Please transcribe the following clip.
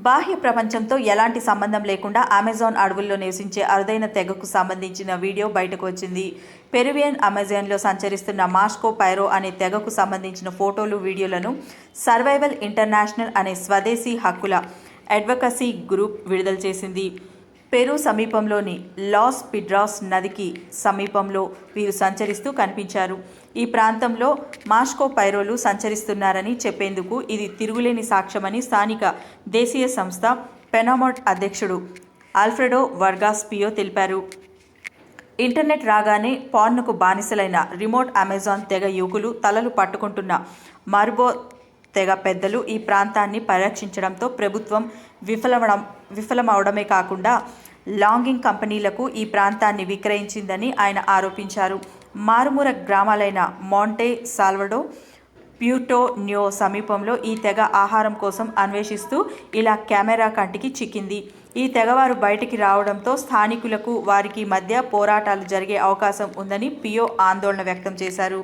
బాహ్య ప్రపంచంతో ఎలాంటి సంబంధం లేకుండా అమెజాన్ అడవుల్లో నివసించే అరుదైన తెగకు సంబంధించిన వీడియో బయటకు వచ్చింది. పెరువియన్ అమెజాన్లో సంచరిస్తున్న మాస్కో పైరో అనే తెగకు సంబంధించిన ఫోటోలు, వీడియోలను సర్వైవల్ ఇంటర్నేషనల్ అనే స్వదేశీ హక్కుల అడ్వకసీ గ్రూప్ విడుదల చేసింది. పెరు సమీపంలోని లాస్ పిడ్రాస్ నదికి సమీపంలో వీరు సంచరిస్తూ కనిపించారు. ఈ ప్రాంతంలో మాస్కో పైరోలు సంచరిస్తున్నారని చెప్పేందుకు ఇది తిరుగులేని సాక్ష్యమని స్థానిక దేశీయ సంస్థ పెనామోట్ అధ్యక్షుడు ఆల్ఫ్రెడో వర్గాస్ పియో తెలిపారు. ఇంటర్నెట్ రాగానే పార్న్కు బానిసలైన రిమోట్ అమెజాన్ తెగ యువకులు తలలు పట్టుకుంటున్న మార్బో తెగ పెద్దలు ఈ ప్రాంతాన్ని పరిరక్షించడంతో ప్రభుత్వం విఫలమవడమే కాకుండా లాగింగ్ కంపెనీలకు ఈ ప్రాంతాన్ని విక్రయించిందని ఆయన ఆరోపించారు. మారుమూల గ్రామాలైన మాంటే సాల్వడో, ప్యూర్టో న్యో సమీపంలో ఈ తెగ ఆహారం కోసం అన్వేషిస్తూ ఇలా కెమెరా కంటికి చిక్కింది. ఈ తెగవారు బయటికి రావడంతో స్థానికులకు వారికి మధ్య పోరాటాలు జరిగే అవకాశం ఉందని పియో ఆందోళన వ్యక్తం చేశారు.